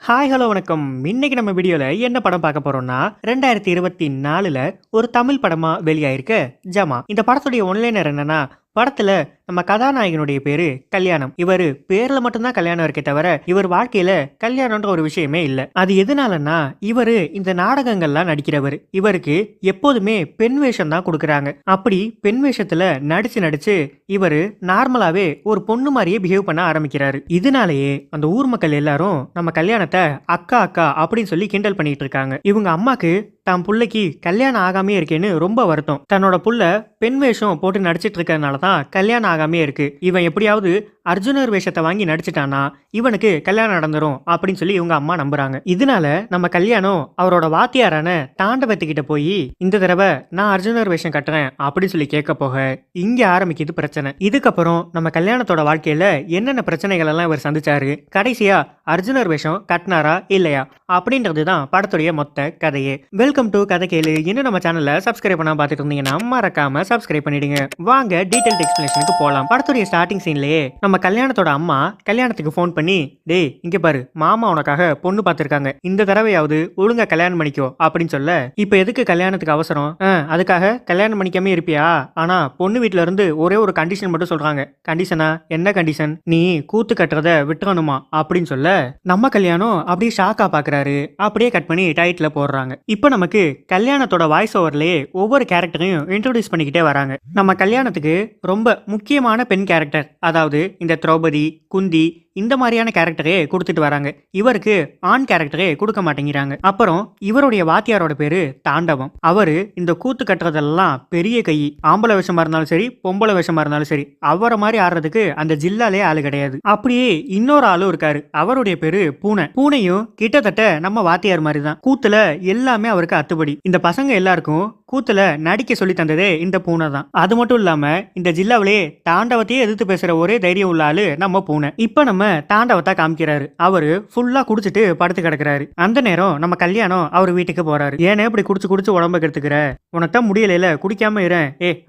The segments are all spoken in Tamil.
ஹாய் ஹலோ வணக்கம். இன்னைக்கு நம்ம வீடியோல என்ன படம் பார்க்க போறோம்னா 2024ல ஒரு தமிழ் படமா வெளியாயிருக்க ஜமா. இந்த படத்துடைய ஒன்லைனர் என்னன்னா, படத்துல நம்ம கதாநாயகனுடைய பேரு கல்யாணம். இவரு பேர்ல மட்டும்தான் கல்யாணம் இருக்கே தவிர இவர் வாழ்க்கையில கல்யாணம்ன்ற ஒரு விஷயமே இல்ல. அது எதனாலன்னா, இவரு இந்த நாடகங்கள்லாம் நடிக்கிறவர். இவருக்கு எப்போதுமே பெண் வேஷம் தான் கொடுக்கறாங்க. அப்படி பெண் வேஷத்துல நடிச்சு நடிச்சு இவரு நார்மலாவே ஒரு பொண்ணு மாதிரியே பிஹேவ் பண்ண ஆரம்பிக்கிறாரு. இதனாலேயே அந்த ஊர் மக்கள் எல்லாரும் நம்ம கல்யாணத்தை அக்கா அக்கா அப்படின்னு சொல்லி கிண்டல் பண்ணிட்டு இருக்காங்க. இவங்க அம்மாக்கு தான் புள்ளைக்கு கல்யாணம் ஆகாமே இருக்கேன்னு ரொம்ப வருத்தம். தன்னோட புள்ள பெண் வேஷம் போட்டு நடிச்சிட்டு இருக்கிறதுனால தான் கல்யாணம் ஆகாமே இருக்கு. இவன் எப்படியாவது அர்ஜுனர் வேஷத்தை வாங்கி நடிச்சிட்டானா இவனுக்கு கல்யாணம் நடந்துரும் அப்படின்னு சொல்லி இவங்க அம்மா நம்புறாங்க. இதனால நம்ம கல்யாணம் அவரோட வாத்தியாரான தாண்டவத்துக்கிட்ட போய் இந்த தடவை நான் அர்ஜுனர் வேஷம் கட்டுறேன் அப்படின்னு சொல்லி கேட்க போக இங்க ஆரம்பிக்குது பிரச்சனை. இதுக்கப்புறம் நம்ம கல்யாணத்தோட வாழ்க்கையில என்னென்ன பிரச்சனைகள் எல்லாம் இவர் சந்திச்சாரு, கடைசியா அர்ஜுனர் வேஷம் கட்டினாரா இல்லையா அப்படின்றது தான் படத்துடைய மொத்த கதையே. வெல்கம் டு கதை கேளு. இன்னும் நம்ம சேனல்ல சப்ஸ்கிரைப் பண்ணாம பார்த்துட்டு இருந்தீங்கன்னா மறக்காம சப்ஸ்கிரைப் பண்ணிடுங்க. வாங்க டீடைல் எக்ஸ்பிளனேஷனுக்கு போலாம். படத்துடைய ஸ்டார்டிங் சீன்லயே நம்ம கல்யாணத்தோட அம்மா கல்யாணத்துக்கு ஃபோன் பண்ணி, டேய் இங்க பாரு, மாமா உனக்காக பொண்ணு பார்த்திருக்காங்க, இந்த தடவையாவது ஒழுங்கா கல்யாணம் பண்ணிக்கோ அப்படின்னு சொல்ல, இப்ப எதுக்கு கல்யாணத்துக்கு அவசரம், அதுக்காக கல்யாணம் பண்ணிக்காம இருப்பியா, ஆனா பொண்ணு வீட்டுல இருந்து ஒரே ஒரு கண்டிஷன் மட்டும் சொல்றாங்க. கண்டிஷனா? என்ன கண்டிஷன்? நீ கூத்து கட்டுறத விட்டுறணுமா அப்படின்னு சொல்ல, நம்ம கல்யாணம் அப்படியே ஷாக்கா பாக்குறாரு. அப்படியே கட் பண்ணி டைட்டில போடுறாங்க. இப்ப நமக்கு கல்யாணத்தோட வாய்ஸ் ஓவர்லயே ஒவ்வொரு கேரக்டரையும் இன்ட்ரோடியூஸ் பண்ணிக்கிட்டே வராங்க. நம்ம கல்யாணத்துக்கு ரொம்ப முக்கியமான பெண் கேரக்டர், அதாவது இந்த திரௌபதி, குந்தி, இந்த மாதிரியான கேரக்டரே கொடுத்துட்டு வராங்க. இவருக்கு ஆண் கேரக்டரே கொடுக்க மாட்டேங்கிறாங்க. அப்புறம் இவருடைய வாத்தியாரோட பேரு தாண்டவம். அவரு இந்த கூத்து கட்டுறதெல்லாம் பெரிய கை. ஆம்பளை வேஷமா இருந்தாலும் சரி, பொம்பளை வேஷமா இருந்தாலும் சரி, அவரை மாதிரி ஆடுறதுக்கு அந்த ஜில்லாலே ஆளு கிடையாது. அப்படியே இன்னொரு ஆளும் இருக்காரு. அவருடைய பேரு பூனை. பூனையும் கிட்டத்தட்ட நம்ம வாத்தியார் மாதிரி தான். கூத்துல எல்லாமே அவருக்கு அத்துப்படி. இந்த பசங்க எல்லாருக்கும் கூத்துல நடிக்க சொல்லி தந்ததே இந்த பூனை தான். அது மட்டும் இல்லாம இந்த ஜில்லாவிலே தாண்டவத்தையே எதிர்த்து பேசுற ஒரே தைரியம் உள்ள ஆளு நம்ம பூனை. இப்ப நம்ம தாண்டவத்தா காமிக்கிறாரு. அவரு ஃபுல்லா குடிச்சிட்டு படுத்து கிடக்குறாரு. அந்த நேரம் நம்ம கல்யாணம் அவர் வீட்டுக்கு போறாரு. ஏன்னா இப்படி குடிச்சு குடிச்சு உடம்ப கெடுத்துக்கிற, உனக்கு தான் முடியல, குடிக்காம இரு,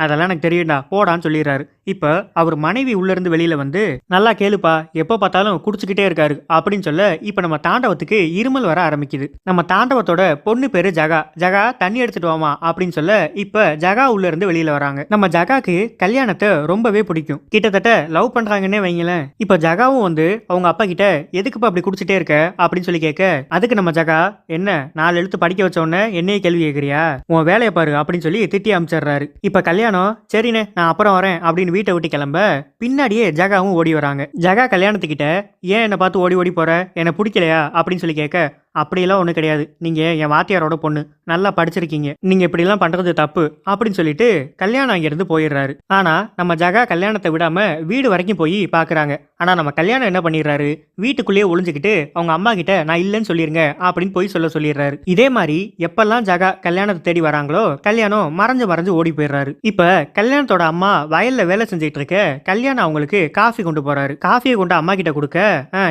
அதெல்லாம் எனக்கு தெரியும்டா போடான்னு சொல்லிடுறாரு. இப்ப அவர் மனைவி உள்ள இருந்து வெளியில வந்து, நல்லா கேளுப்பா, எப்ப பார்த்தாலும் குடிச்சுக்கிட்டே இருக்காரு அப்படின்னு சொல்ல, இப்ப நம்ம தாண்டவத்துக்கு இருமல் வர ஆரம்பிக்குது. நம்ம தாண்டவத்தோட பொண்ணு பேரு ஜகா. ஜகா தண்ணி எடுத்துட்டு வாமா அப்படின்னு சொல்ல, இப்ப ஜகா உள்ள இருந்து வெளியில வராங்க. நம்ம ஜகாக்கு கல்யாணத்தை ரொம்பவே பிடிக்கும். கிட்டத்தட்ட லவ் பண்றாங்கன்னே வைங்களேன். இப்ப ஜகாவும் வந்து அவங்க அப்பா கிட்ட, எதுக்குப்பா அப்படி குடிச்சிட்டே இருக்க அப்படின்னு சொல்லி கேட்க, அதுக்கு நம்ம ஜகா, என்ன 4 எழுத்து படிக்க வச்ச உடனே என்னையே கேள்வி கேட்கறியா, உன் வேலையை பாரு அப்படின்னு சொல்லி திட்டி அமைச்சிடுறாரு. இப்ப கல்யாணம் சரிண்ணே நான் அப்புறம் வரேன் அப்படின்னு வீட்டை விட்டு கிளம்ப, பின்னாடியே ஜகாவும் ஓடி வராங்க. ஜகா கல்யாணத்துக்கிட்ட, ஏன் என்னை பார்த்து ஓடி ஓடி போற, என்னை பிடிக்கலையா அப்படின்னு சொல்லி கேட்க, அப்படியெல்லாம் ஒன்றும் கிடையாது, நீங்கள் என் வாத்தியாரோட பொண்ணு, நல்லா படிச்சிருக்கீங்க, நீங்கள் இப்படிலாம் பண்ணுறது தப்பு அப்படின்னு சொல்லிட்டு கல்யாணம் அங்கேருந்து போயிடுறாரு. ஆனால் நம்ம ஜகா கல்யாணத்தை விடாமல் வீடு வரைக்கும் போய் பார்க்குறாங்க. ஆனால் நம்ம கல்யாணம் என்ன பண்ணிடுறாரு, வீட்டுக்குள்ளேயே ஒளிஞ்சுக்கிட்டு அவங்க அம்மா கிட்ட நான் இல்லைன்னு சொல்லிருங்க அப்படின்னு போய் சொல்லிடுறாரு. இதே மாதிரி எப்பெல்லாம் ஜகா கல்யாணத்தை தேடி வராங்களோ கல்யாணம் மறைஞ்சு மறைஞ்சு ஓடி போயிடுறாரு. இப்போ கல்யாணத்தோட அம்மா வயலில் வேலை செஞ்சுட்டு இருக்க கல்யாணம் அவங்களுக்கு காஃபி கொண்டு போறாரு. காஃபியை கொண்டு அம்மா கிட்ட கொடுக்க,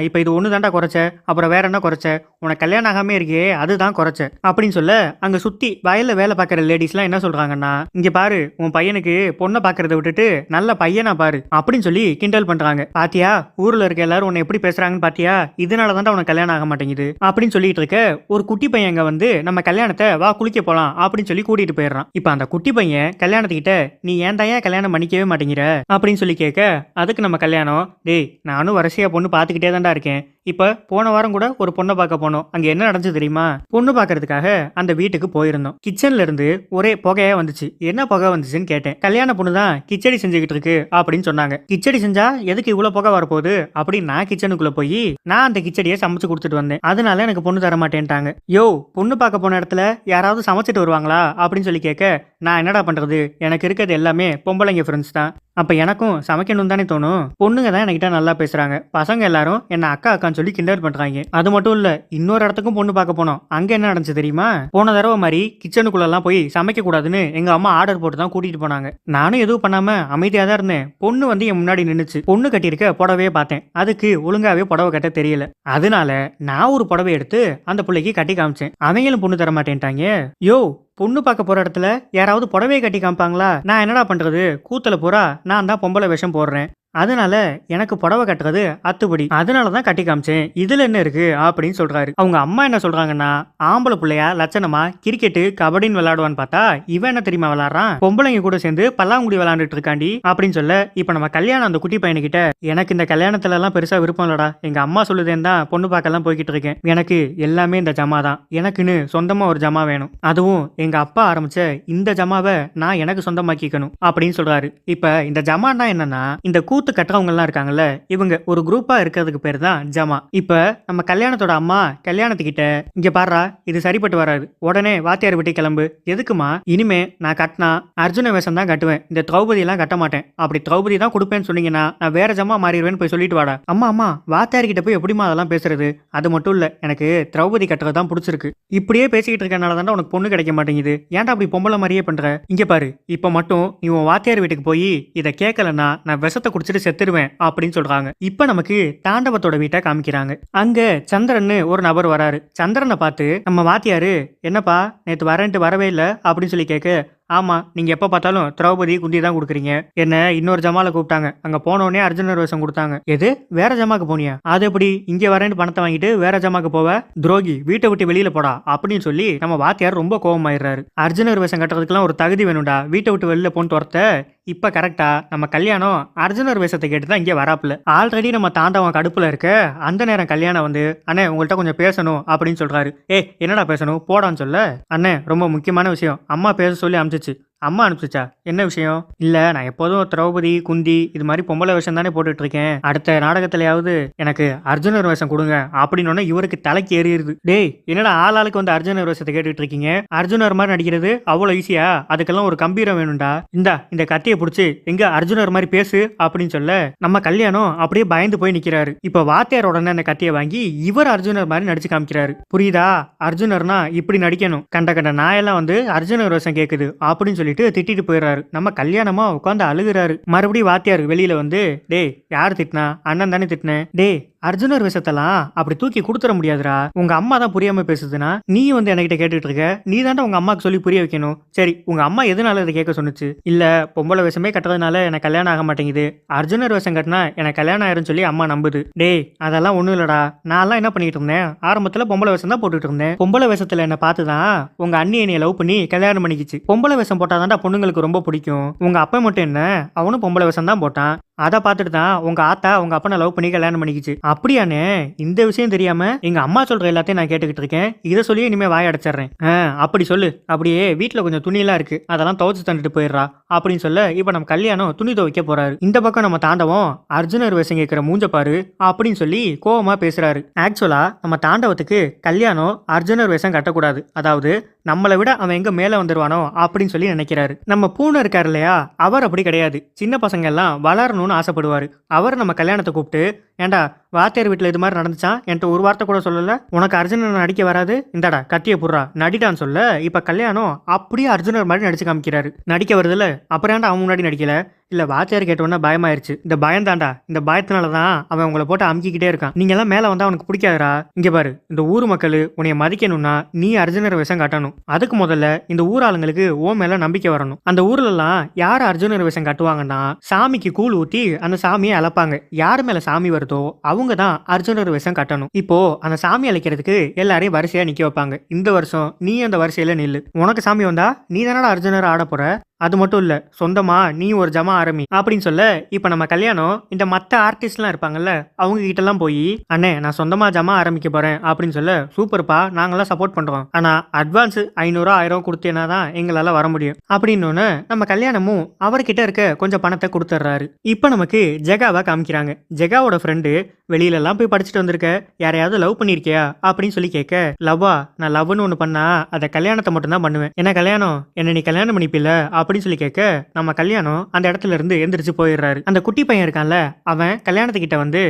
இப்போ இது ஒன்று தாண்டா குறைச்ச, அப்புறம் வேற என்ன குறைச்ச, உனக்கு கல்யாணம் ஆகாமே இருக்கே அதுதான் குறைச்ச அப்படின்னு சொல்ல, அங்க சுத்தி வயல்ல வேலை பார்க்குற லேடிஸ்லாம் என்ன சொல்றாங்கன்னா, இங்க பாரு உன் பையனுக்கு பொண்ணை பார்க்கறத விட்டுட்டு நல்ல பையனா பாரு அப்படின்னு சொல்லி கிண்டல் பண்றாங்க. பாத்தியா ஊர்ல இருக்க எல்லாரும் உன்னை எப்படி பேசுறாங்கன்னு பாத்தியா, இதனால தான் உனக்கு கல்யாணம் ஆக மாட்டேங்குது அப்படின்னு சொல்லிட்டு இருக்க, ஒரு குட்டி பையன் அங்க வந்து நம்ம கல்யாணத்தை வா குளிக்க போலாம் அப்படின்னு சொல்லி கூட்டிட்டு போயிடுறான். இப்ப அந்த குட்டி பையன் கல்யாணத்துக்கிட்ட, நீ ஏன் தான் கல்யாணம் பண்ணிக்கவே மாட்டேங்கிற அப்படின்னு சொல்லி கேட்க, அதுக்கு நம்ம கல்யாணம், டேய் நானும் வரிசையா பொண்ணு பார்த்துக்கிட்டே தான்டா இருக்கேன், இப்ப போன வாரம் கூட ஒரு பொண்ணை பார்க்க போனோம், அங்க என்ன நடந்துச்சு தெரியுமா, பொண்ணு பார்க்கறதுக்காக அந்த வீட்டுக்கு போயிருந்தோம், கிச்சன்ல இருந்து ஒரே புகையா வந்துச்சு, என்ன புகை வந்துச்சுன்னு கேட்டேன், கல்யாண பொண்ணு தான் கிச்சடி செஞ்சுக்கிட்டு இருக்கு அப்படின்னு சொன்னாங்க. கிச்சடி செஞ்சா எதுக்கு இவ்வளவு புகை வரப்போகுது அப்படின்னு நான் கிச்சனுக்குள்ள போய் நான் அந்த கிச்சடியை சமைச்சு கொடுத்துட்டு வந்தேன், அதனால எனக்கு பொண்ணு தர மாட்டேன்ட்டாங்க. யோ பொண்ணு பார்க்க போன இடத்துல யாராவது சமைச்சிட்டு வருவாங்களா அப்படின்னு சொல்லி கேட்க, நான் என்னடா பண்றது, எனக்கு இருக்கிறது எல்லாமே பொம்பளைங்க ஃப்ரெண்ட்ஸ் தான், அப்ப எனக்கும் சமைக்கணும் தானே தோணும், பொண்ணுங்க தான் என்கிட்ட நல்லா பேசுறாங்க, பசங்க எல்லாரும் என்ன அக்கா அக்கான்னு சொல்லி கிண்டல் பண்றாங்க. அது மட்டும் இல்ல, இன்னொரு இடத்துக்கும் பொண்ணு பார்க்க போனோம், அங்க என்ன நடந்துச்சு தெரியுமா, போன தடவை மாதிரி கிச்சனுக்குள்ள எல்லாம் போய் சமைக்க கூடாதுன்னு எங்க அம்மா ஆர்டர் போட்டு தான் கூட்டிட்டு போனாங்க. நானும் எதுவும் பண்ணாம அமைதியா தான் இருந்தேன். பொண்ணு வந்து என் முன்னாடி நின்னுச்சு. பொண்ணு கட்டியிருக்க புடவையே பார்த்தேன், அதுக்கு ஒழுங்காவே புடவை கட்ட தெரியல, அதனால நான் ஒரு புடவை எடுத்து அந்த பிள்ளைக்கு கட்டி காமிச்சேன், அவங்களும் பொண்ணு தர மாட்டேன்ட்டாங்க. யோ பொண்ணு பார்க்க போற இடத்துல யாராவது புடவையை கட்டி காமிப்பாங்களா, நான் என்னடா பண்றது, கூத்துல பூரா நான் தான் பொம்பளை வேஷம் போடுறேன், அதனால எனக்கு புடவை கட்டுறது அத்துப்படி, அதனாலதான் கட்டி காமிச்சேன், இதுல என்ன இருக்கு அப்படின்னு சொல்றாரு. அவங்க அம்மா என்ன சொல்றாங்கன்னா, ஆம்பளை பிள்ளையா லட்சணமா கிரிக்கெட்டு கபடின்னு விளையாடுவான்னு பார்த்தா இவன் என்ன தெரியுமா விளையாடுறான், பொம்பளைங்க கூட சேர்ந்து பல்லாங்குடி விளையாண்டுட்டு இருக்காண்டி அப்படின்னு சொல்ல, இப்ப நம்ம கல்யாணம் அந்த குட்டி பையனுக்கிட்ட, எனக்கு இந்த கல்யாணத்துல எல்லாம் பெருசா விருப்பம் இல்லடா, எங்க அம்மா சொல்லுதேன்னு தான் பொண்ணு பார்க்கலாம் போய்கிட்டு இருக்கேன், எனக்கு எல்லாமே இந்த ஜமா தான், எனக்குன்னு சொந்தமா ஒரு ஜமா வேணும், அதுவும் எங்க அப்பா ஆரம்பிச்ச இந்த ஜமாவை நான் எனக்கு சொந்தமாக்கிக்கணும் அப்படின்னு சொல்றாரு. இப்ப இந்த ஜமான்னா என்னன்னா, இந்த கூத்து கட்டுறவங்க எல்லாம் இருக்காங்கல்ல, இவங்க ஒரு குரூப்பா இருக்கிறதுக்கு பேர் தான் ஜமா. இப்ப நம்ம கல்யாணத்தோட அம்மா கல்யாணத்துக்கிட்ட, இங்க பாருடா இது சரிப்பட்டு வராது, உடனே வாத்தியார் விட்டு கிளம்பு, எதுக்குமா, இனிமே நான் கட்டினா அர்ஜுன வேஷம் தான் கட்டுவேன், இந்த திரௌபதி எல்லாம் கட்ட மாட்டேன், அப்படி திரௌபதி தான் கொடுப்பேன்னு சொன்னீங்கன்னா நான் வேற ஜமா மாறிடுவேன்னு போய் சொல்லிட்டு வாடா. அம்மா அம்மா வாத்தியார் கிட்ட போய் எப்படிமா அதெல்லாம் பேசுறது, அது மட்டும் இல்ல எனக்கு திரௌபதி கட்டுறது தான் பிடிச்சிருக்கு, இப்படியே பேசிக்கிட்டு இருக்கனால தான் உனக்கு பொண்ணு கிடைக்க மாட்டேங்குது, ஏன்டா அப்படி பொம்பளை மாதிரியே பண்ற, இங்க பாரு இப்ப மட்டும் நீ உன் வாத்தியார் வீட்டுக்கு போய் இதை கேட்கலன்னா நான் விஷத்தை குடிச்சிட்டு செத்துருவேன் அப்படின்னு சொல்றாங்க. இப்ப நமக்கு தாண்டவத்தோட வீட்டை காமிக்கிறாங்க. அங்க சந்திரன் ஒரு நபர் வராரு. சந்திரனை பார்த்து நம்ம வாத்தியாரு, என்னப்பா நேத்து வரேன்ட்டு வரவே இல்லை அப்படின்னு சொல்லி கேட்க, ஆமா நீங்க எப்ப பார்த்தாலும் திரௌபதி குந்தி தான் கொடுக்குறீங்க, என்ன இன்னொரு ஜமால கூப்பிட்டாங்க, அங்க போனோடனே அர்ஜுனர் வேஷம் கொடுத்தாங்க, எது வேற ஜமாக்கு போனியா, அது எப்படி இங்க வரேன்னு பணத்தை வாங்கிட்டு வேற ஜமாக்கு போவ, துரோகி வீட்டை விட்டு வெளியில போடா அப்படின்னு சொல்லி நம்ம வாத்தியார் ரொம்ப கோபமாயிடுறாரு. அர்ஜுனர் வேஷம் கட்டுறதுக்குலாம் ஒரு தகுதி வேணும்டா, வீட்டை விட்டு வெளியில போன்னு துரத்த, இப்ப கரெக்டா நம்ம கல்யாணம் அர்ஜுனர் வேஷத்தை கேட்டு தான் இங்கே வராப்புல. ஆல்ரெடி நம்ம தாண்டவன் கடுப்புல இருக்க அந்த நேரம் கல்யாணம் வந்து, அண்ணே உங்கள்கிட்ட கொஞ்சம் பேசணும் அப்படின்னு சொல்றாரு. என்னடா பேசணும் போடான்னு சொல்ல, அண்ணே ரொம்ப முக்கியமான விஷயம், அம்மா பேச சொல்லி அனுப்பிச்சிச்சு. அம்மா அனுப்பிச்சிச்சா, என்ன விஷயம், இல்ல நான் எப்போதும் திரௌபதி குந்தி இது மாதிரி பொம்பளை வேஷம் தானே போட்டுட்டு இருக்கேன், அடுத்த நாடகத்திலயாவது எனக்கு அர்ஜுனர் வேஷம் கொடுங்க அப்படின்னு இவருக்கு தலைக்கு ஏறிடுது. டேய் என்னடா ஆளாளுக்கு வந்து அர்ஜுனர் வேஷத்தை கேட்டுட்டு இருக்கீங்க, அர்ஜுனர் மாதிரி நடிக்கிறது அவ்வளவு ஈஸியா, அதுக்கெல்லாம் ஒரு கம்பீரம் வேணும்டா, இந்த கத்தியை பிடிச்சி எங்க அர்ஜுனர் மாதிரி பேசு அப்படின்னு சொல்ல, நம்ம கல்யாணம் அப்படியே பயந்து போய் நிக்கிறாரு. இப்ப வாத்தியார் உடனே அந்த கத்தியை வாங்கி இவர் அர்ஜுனர் மாதிரி நடிச்சு காமிக்கிறாரு. புரியுதா, அர்ஜுனர்னா இப்படி நடிக்கணும், கண்ட கண்ட நாயெல்லாம் வந்து அர்ஜுனர் வேஷம் கேக்குது அப்படின்னு சொல்லி திட்டிட்டு போயிடுறாரு. நம்ம கல்யாணமா உட்காந்து அழுகுறாரு. மறுபடியும் வாத்தியார் வெளியில வந்து, டேய் யார் திட்டினா, அண்ணன் தானே திட்டினேன், டேய் அர்ஜுனர் விஷயத்தெல்லாம் அப்படி தூக்கி கொடுத்துட முடியாதுடா, உங்க அம்மா தான் புரியாம பேசுதுன்னா நீ வந்து என்கிட்ட கேட்டுட்டு இருக்க, நீ தாண்டா உங்க அம்மாக்கு சொல்லி புரிய வைக்கணும், சரி உங்க அம்மா எதனால இதை கேட்க சொன்னுச்சு, இல்ல பொம்பளை விஷயமே கட்டுறதுனால எனக்கு கல்யாணம் ஆக மாட்டேங்குது, அர்ஜுனர் விஷயம் கட்டினா எனக்கு கல்யாணம் ஆயிரும் சொல்லி அம்மா நம்புது. டேய் அதெல்லாம் ஒண்ணும் இல்லடா, நான் என்ன பண்ணிட்டு இருந்தேன், ஆரம்பத்துல பொம்பளை விஷயம் தான் போட்டுட்டு இருந்தேன், பொம்பளை விஷயத்துல என்ன பார்த்துதான் உங்க அண்ணி என்னைய லவ் பண்ணி கல்யாணம் பண்ணிக்கிச்சு, பொம்பளை விஷயம் போட்டாதான்டா பொண்ணுங்களுக்கு ரொம்ப பிடிக்கும், உங்க அப்பா மட்டும் என்ன அவனும் பொம்பளை விஷயம் தான் போட்டான், அதை பார்த்துட்டு தான் உங்க ஆத்தா உங்க அப்பனை லவ் பண்ணி கல்யாணம் பண்ணிக்கிச்சு. அப்படியானே, இந்த விஷயம் தெரியாம எங்க அம்மா சொல்ற எல்லாத்தையும் நான் கேட்டுக்கிட்டு இருக்கேன், இதை சொல்லி இனிமே வாய் அடைச்சிடுறேன். அப்படி சொல்லு, அப்படியே வீட்டுல கொஞ்சம் துணியெல்லாம் இருக்கு அதெல்லாம் துவைச்சு தந்துட்டு போயிடுறா அப்படின்னு சொல்ல, இப்ப நம்ம கல்யாணம் துணி துவைக்க போறாரு. இந்த பக்கம் நம்ம தாண்டவம் அர்ஜுனர் வேஷம் கேட்கிற மூஞ்ச பாரு அப்படின்னு சொல்லி கோவமா பேசுறாரு. ஆக்சுவலா நம்ம தாண்டவத்துக்கு கல்யாணம் அர்ஜுனர் வேஷம் கட்டக்கூடாது, அதாவது நம்மளை விட அவன் எங்க மேல வந்துருவானோ அப்படின்னு சொல்லி நினைக்கிறாரு. நம்ம பூனை இருக்காரு இல்லையா, அவர் அப்படி கிடையாது, சின்ன பசங்க எல்லாம் வளரணும்னு ஆசைப்படுவாரு. அவர் நம்ம கல்யாணத்தை கூப்பிட்டு, ஏண்டா வாத்தியார் வீட்டில் இது மாதிரி நடந்துச்சான், என்கிட்ட ஒரு வார்த்தை கூட சொல்லல, உனக்கு அர்ஜுனர் நடிக்க வராது, இந்தாடா கத்திய புடுறா நடிடான்னு சொல்ல, இப்ப கல்யாணம் அப்படியே அர்ஜுனர் மாதிரி நடிச்சு காமிக்கிறாரு. நடிக்க வருதுல, அப்புறம் ஏன்டா அவன் முன்னாடி நடிக்கல, இல்ல வாத்தியார் கேட்டோன்னா பயமாயிருச்சு, இந்த பயம் தாண்டா, இந்த பயத்தினாலதான் அவன் உங்களை போட்டு அமுக்கிக்கிட்டே இருக்கான், நீங்க எல்லாம் மேல வந்தா அவனுக்கு பிடிக்காதரா, இங்க பாரு இந்த ஊர் மக்கள் உன்னைய மதிக்கணும்னா நீ அர்ஜுனர் வேஷம் காட்டணும், அதுக்கு முதல்ல இந்த ஊர் ஆளுங்களுக்கு ஓ மேல நம்பிக்கை வரணும், அந்த ஊர்ல எல்லாம் யார் அர்ஜுனர் வேஷம் கட்டுவாங்கன்னா சாமிக்கு கூழ் ஊத்தி அந்த சாமியை அழைப்பாங்க, யார் மேல சாமி வருதோ அவங்க தான் அர்ஜுனர் வேஷம் கட்டணும். இப்போ அந்த சாமி அழைக்கிறதுக்கு எல்லாரையும் வரிசையா நிக்க வைப்பாங்க, இந்த வருஷம் நீ அந்த வரிசையில நில்லு, உனக்கு சாமி வந்தா நீ தானடா அர்ஜுனர் ஆட போற, அது மட்டும் இல்ல சொந்தமா நீ ஒரு ஜமா ஆரம்பி அப்படின்னு சொல்ல, இப்ப நம்ம கல்யாணம் இந்த மத்த ஆர்டிஸ்ட்லாம் இருப்பாங்கல்ல அவங்க கிட்ட எல்லாம் போய், அண்ணே நான் சொந்தமா ஜமா ஆரம்பிக்க போறேன் அப்படின்னு சொல்ல, சூப்பர்ப்பா நாங்கெல்லாம் சப்போர்ட் பண்றோம், ஆனா அட்வான்ஸ் 500 1000 கொடுத்தேனா தான் எங்களால வர முடியும் அப்படின்னு நம்ம கல்யாணமும் அவர்கிட்ட இருக்க கொஞ்சம் பணத்தை கொடுத்துட்றாரு. இப்ப நமக்கு ஜெகாவை காமிக்கிறாங்க. ஜெகாவோட ஃப்ரெண்டு, வெளியில எல்லாம் போய் படிச்சுட்டு வந்திருக்க, யாரையாவது லவ் பண்ணிருக்கியா அப்படின்னு சொல்லி கேட்க, லவ்வா நான் லவ்னு ஒண்ணு பண்ணா அதை கல்யாணத்தை மட்டும் தான் பண்ணுவேன், என்ன கல்யாணம் என்ன நீ கல்யாணம் பண்ணிப்பில்ல அப்படின்னு சொல்லி கேட்க, நம்ம கல்யாணம் அந்த இடத்துல இருந்து எந்திரிச்சு போயிடுறாரு. அந்த குட்டி பையன் இருக்கான்ல, அவன் கல்யாணத்துக்கிட்ட வந்து,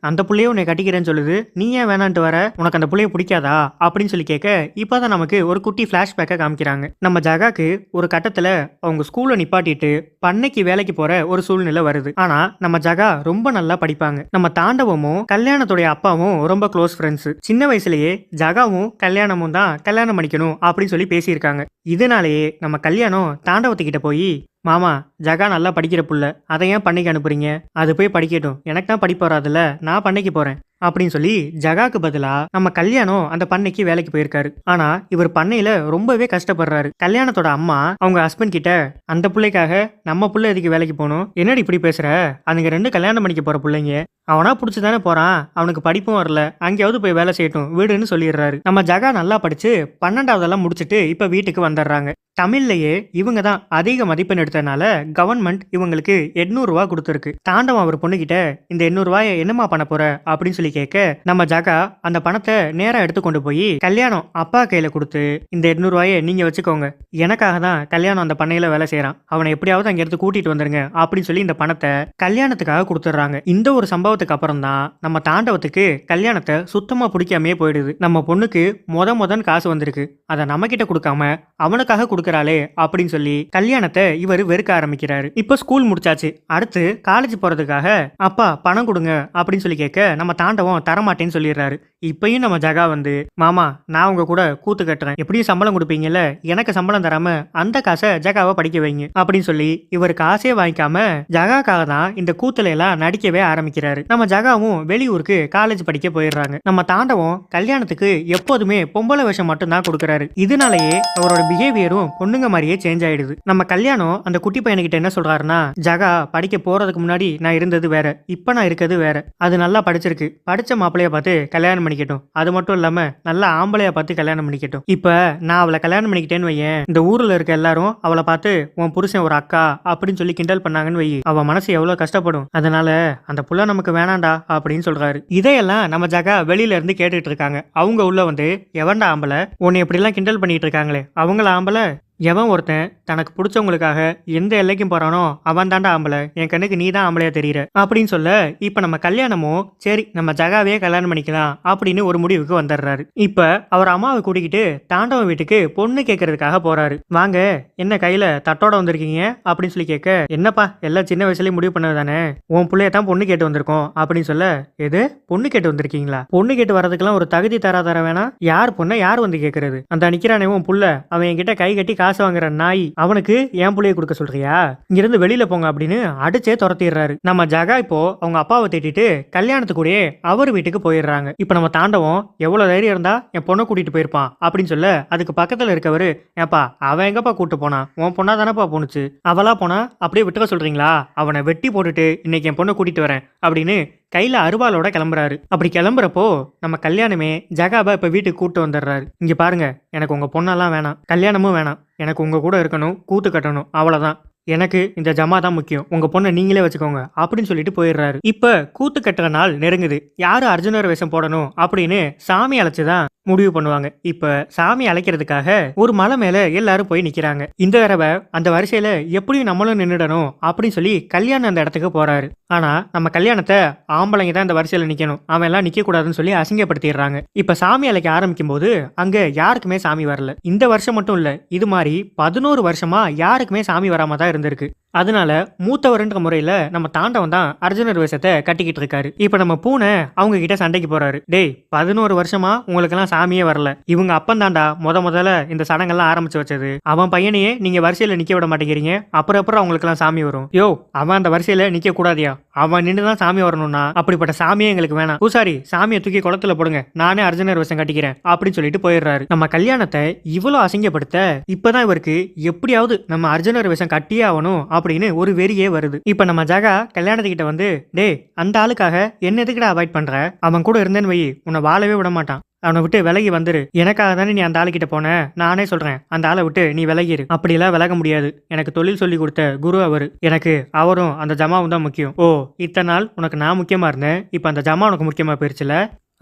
அந்த புள்ளைய உன்னை கட்டிக்கிறேன்னு சொல்லுது, நீ ஏன் வேணான்ட்டு வர, உனக்கு அந்த புள்ளைய பிடிக்காதா அப்படின்னு சொல்லி கேட்க, இப்பதான் நமக்கு ஒரு குட்டி பிளாஷ்பேக்கை காமிக்கிறாங்க. நம்ம ஜகாக்கு ஒரு கட்டத்துல அவங்க ஸ்கூல்ல நிப்பாட்டிட்டு பண்ணைக்கு வேலைக்கு போற ஒரு சூழ்நிலை வருது. ஆனா நம்ம ஜகா ரொம்ப நல்லா படிப்பாங்க. நம்ம தாண்டவமும் கல்யாணத்துடைய அப்பாவும் ரொம்ப க்ளோஸ் ஃப்ரெண்ட்ஸ். சின்ன வயசுலயே ஜகாவும் கல்யாணமும் தான் கல்யாணம் பண்ணிக்கணும் அப்படின்னு சொல்லி பேசியிருக்காங்க. இதனாலேயே நம்ம கல்யாணம் தாண்டவத்துக்கு சக்கரவர்த்தி கிட்ட போய், மாமா, ஜகா நல்லா படிக்கிற புள்ள, அதை ஏன் பண்ணைக்கு அனுப்புறீங்க? அது போய் படிக்கட்டும், எனக்கு தான் படிப்பு வராதுல்ல, நான் பண்ணைக்கு போறேன் அப்படின்னு சொல்லி ஜகாக்கு பதிலா நம்ம கல்யாணம் அந்த பண்ணைக்கு வேலைக்கு போயிருக்காரு. ஆனா இவர் பண்ணையில ரொம்பவே கஷ்டப்படுறாரு. கல்யாணத்தோட அம்மா அவங்க ஹஸ்பண்ட் கிட்ட, அந்த பிள்ளைக்காக நம்ம புள்ள எதுக்கு வேலைக்கு போகணும்? என்னடி இப்படி பேசுற? அதுங்க 2 கல்யாணம் பண்ணிக்க போற பிள்ளைங்க, அவனா புடிச்சுதானே போறான், அவனுக்கு படிப்பும் வரல, அங்கேயாவது போய் வேலை செய்யட்டும் விடுன்னு சொல்லிடுறாரு. நம்ம ஜகா நல்லா படிச்சு 12வதெல்லாம் முடிச்சுட்டு இப்ப வீட்டுக்கு வந்துடுறாங்க. தமிழ்லயே இவங்க தான் அதிக மதிப்பெண் எடுத்தனால கவர்மெண்ட் இவங்களுக்கு 800 ரூபா கொடுத்துருக்கு. தாண்டவம் அவர் பொண்ணுகிட்ட, இந்த 800 ரூபாய என்னமா பண்ண போற அப்படின்னு சொல்லி கேட்க, நம்ம ஜகா அந்த பணத்தை நேரா எடுத்து கொண்டு போய் கல்யாணம் அப்பா கையில கொடுத்து, இந்த 800 ரூபாயை நீங்க வச்சுக்கோங்க, எனக்காக தான் கல்யாணம் அந்த பண்ணையில வேலை செய்யறான், அவனை எப்படியாவது அங்க எடுத்து கூட்டிட்டு வந்துருங்க அப்படின்னு சொல்லி இந்த பணத்தை கல்யாணத்துக்காக கொடுத்துட்றாங்க. இந்த ஒரு சம்பவத்துக்கு அப்புறம் தான் நம்ம தாண்டவத்துக்கு கல்யாணத்தை சுத்தமா பிடிக்காமே போயிடுது. நம்ம பொண்ணுக்கு முதன் காசு வந்திருக்கு, அதை நம்ம கிட்ட கொடுக்காம அவனுக்காக கொடுக்கறாளே அப்படின்னு சொல்லி கல்யாணத்தை இவர் வெறுக்க ஆரம்பிக்கிறாரு. இப்போ ஸ்கூல் முடிச்சாச்சு, அடுத்து காலேஜ் போறதுக்காக அப்பா பணம் கொடுங்க அப்படின்னு சொல்லி கேட்க நம்ம தாண்டவம் தரமாட்டேன்னு சொல்லிடுறாரு. இப்பயும் நம்ம ஜகா வந்து, மாமா, நான் உங்க கூட கூத்து கட்டுறேன், எப்படியும் சம்பளம் கொடுப்பீங்கல்ல, எனக்கு சம்பளம் தராம அந்த காசை ஜகாவை படிக்க வைங்க அப்படின்னு சொல்லி இவர் காசே வாங்கிக்காம ஜகாக்காக தான் இந்த கூத்துல எல்லாம் நடிக்கவே ஆரம்பிக்கிறாரு. நம்ம ஜகாவும் வெளியூருக்கு காலேஜ் படிக்க போயிடுறாங்க. நம்ம தாண்டவம் கல்யாணத்துக்கு எப்போதுமே பொம்பளை வேஷம் மட்டும் தான் கொடுக்கறாரு. இதனாலேயே அவரோட பிஹேவியரும் பொண்ணுங்க மாதிரியே சேஞ்ச் ஆயிடுது. நம்ம கல்யாணம் அந்த குட்டி பையனுக்கிட்ட என்ன சொல்றாருன்னா, ஜகா படிக்க போறதுக்கு முன்னாடி நான் இருந்தது வேற, இப்ப நான் இருக்கிறது வேற, அது நல்லா படிச்சிருக்கு, படிச்ச மாப்பிளைய பார்த்து கல்யாணம் பண்ணிக்கட்டும், அது மட்டும் இல்லாம நல்லா ஆம்பளையா பார்த்து கல்யாணம் பண்ணிக்கட்டும். இப்ப நான் அவளை கல்யாணம் பண்ணிக்கிட்டேன்னு வையேன், இந்த ஊர்ல இருக்க எல்லாரும் அவளை பார்த்து உன் புருஷன் ஒரு அக்கா அப்படின்னு சொல்லி கிண்டல் பண்ணாங்கன்னு வை, அவ மனசு எவ்வளவு கஷ்டப்படும், அதனால அந்த புள்ள நமக்கு வேணாண்டா அப்படின்னு சொல்றாரு. இதையெல்லாம் நம்ம ஜகா வெளியில இருந்து கேட்டுட்டு இருக்காங்க. அவங்க உள்ள வந்து, எவன்டா ஆம்பளை, உன்னை இப்படி எல்லாம் கிண்டல் பண்ணிட்டு இருக்காங்களே, அவங்கள ஆம்பளை, எவன் ஒருத்தன் தனக்கு பிடிச்சவங்களுக்காக எந்த எல்லைக்கும் போறானோ அவன் தாண்டா ஆம்பளை, என் கண்ணுக்கு நீ தான் ஆம்பளையா தெரியுற அப்படின்னு சொல்ல, இப்ப நம்ம கல்யாணமும் சரி நம்ம ஜகாவே கல்யாணம் பண்ணிக்கலாம் அப்படின்னு ஒரு முடிவுக்கு வந்துடுறாரு. இப்ப அவர் அம்மாவை கூட்டிக்கிட்டு தாண்டவ வீட்டுக்கு பொண்ணு கேட்கறதுக்காக போறாரு. வாங்க, என்ன கையில தட்டோட வந்திருக்கீங்க அப்படின்னு சொல்லி கேட்க, என்னப்பா எல்லாம் சின்ன வயசுலயே முடிவு பண்ணது தானே, உன் பிள்ளைய தான் பொண்ணு கேட்டு வந்திருக்கோம் அப்படின்னு சொல்ல, எது பொண்ணு கேட்டு வந்திருக்கீங்களா? பொண்ணு கேட்டு வரதுக்கெல்லாம் ஒரு தகுதி தர வேணாம், யார் பொண்ணை யார் வந்து கேட்கறது? அந்த நிக்கிறானே உன் புள்ள, அவன் என்கிட்ட கை கட்டி காசு வாங்குற நாய், அவனுக்கு என் புள்ளைய கொடுக்க சொல்றியா? இங்கிருந்து வெளியில போங்க அப்படின்னு அடிச்சே துரத்திடுறாரு. நம்ம ஜகா இப்போ அவங்க அப்பாவை தேடிட்டு கல்யாணத்துக்குள்ளே அவர் வீட்டுக்கு போயிடுறாங்க. இப்ப நம்ம தாண்டவம் எவ்வளவு தைரியம் இருந்தா என் பொண்ணை கூட்டிட்டு போயிருப்பான் அப்படின்னு சொல்ல, அதுக்கு பக்கத்துல இருக்கவரு, ஏப்பா அவன் எங்கப்பா கூட்டு போனா, உன் பொண்ணா தானப்பா போனுச்சு, அவளா போனா அப்படியே விட்டுக்க சொல்றீங்களா? அவனை வெட்டி போட்டுட்டு இன்னைக்கு என் பொண்ணை கூட்டிட்டு வரேன் அப்படின்னு கையில அருவாளோட கிளம்புறாரு. அப்படி கிளம்புறப்போ நம்ம கல்யாணமே ஜகாபா இப்ப வீட்டுக்கு கூட்டு வந்துடுறாரு. இங்க பாருங்க, எனக்கு உங்க பொண்ணெல்லாம் வேணாம், கல்யாணமும் வேணாம், எனக்கு உங்க கூட இருக்கணும், கூத்து கட்டணும், அவ்வளவுதான், எனக்கு இந்த ஜமா தான் முக்கியம், உங்க பொண்ணை நீங்களே வச்சுக்கோங்க அப்படின்னு சொல்லிட்டு போயிடுறாரு. இப்ப கூத்து கட்டுற நாள் நெருங்குது. யாரு அர்ஜுனர் வேஷம் போடணும் அப்படின்னு சாமி அழைச்சுதான் முடிவு பண்ணுவாங்க. இப்ப சாமி அழைக்கிறதுக்காக ஒரு மலை மேல எல்லாரும் போய் நிக்கிறாங்க. இந்த தடவை அந்த வரிசையில எப்படியும் நம்மளும் நின்னுடணும் அப்படின்னு சொல்லி கல்யாணம் அந்த இடத்துக்கு போறாரு. ஆனா நம்ம கல்யாணத்தை ஆம்பளைங்க தான் இந்த வரிசையில நிக்கணும், அவன் எல்லாம் நிக்க கூடாதுன்னு சொல்லி அசிங்கப்படுத்திடுறாங்க. இப்ப சாமி அழைக்க ஆரம்பிக்கும் போது அங்க யாருக்குமே சாமி வரல. இந்த வருஷம் மட்டும் இல்ல, இது மாதிரி 11 வருஷமா யாருக்குமே சாமி வராம தான் இருந்திருக்கு. அதனால மூத்தவர்ன்ற முறையில நம்ம தாண்டவன் தான் அர்ஜுனர் வேஷத்தை கட்டிக்கிட்டு இருக்காரு. இப்ப நம்ம பூனை அவங்க கிட்ட சண்டைக்கு போறாரு. டேய், 11 வருஷமா உங்களுக்கு எல்லாம் சாமியே வரல, இவங்க அப்பன் தாண்டா முதல்ல இந்த சடங்கெல்லாம் ஆரம்பிச்சு வச்சது, அவன் பையனையே நீங்க வரிசையில நிக்க விட மாட்டேங்கிறீங்க, அப்புறம் அவங்களுக்கு எல்லாம் சாமி வரும். யோ, அவன் அந்த வரிசையில நிக்க கூடாதியா, அவன் நின்றுதான் சாமி வரணும்னா அப்படிப்பட்ட சாமியே எங்களுக்கு வேணாம், பூசாரி சாமியை தூக்கி குளத்துல போடுங்க, நானே அர்ஜுனர் வேஷம் கட்டிக்கிறேன் அப்படின்னு சொல்லிட்டு போயிடுறாரு. நம்ம கல்யாணத்தை இவ்வளவு அசிங்கப்படுத்த இப்பதான் இவருக்கு எப்படியாவது நம்ம அர்ஜுனர் வேஷம் கட்டியே ஆகணும் அப்படின்னு ஒரு வெறியே வருது. இப்ப நம்ம ஜகா கல்யாணத்துக்கிட்ட வந்து, டே, அந்த ஆளுக்காக என்ன எதுக்குடா அவாய்ட் பண்ற, அவன் கூட இருந்தேன்னு வை உன்னை வாழவே விட மாட்டான், அவனை விட்டு விலகி வந்துரு, எனக்காக தானே நீ அந்த ஆளுக்கிட்ட போன, நானே சொல்றேன் அந்த ஆளை விட்டு நீ விலகிரு, அப்படியெல்லாம் விலக முடியாது, எனக்கு தொழில் சொல்லி கொடுத்த குரு அவரு, எனக்கு அவரும் அந்த ஜமாவும் தான் முக்கியம். ஓ, இத்தனை நாள் உனக்கு நான் முக்கியமா இருந்தேன், இப்ப அந்த ஜமா உனக்கு முக்கியமா போயிருச்சுல,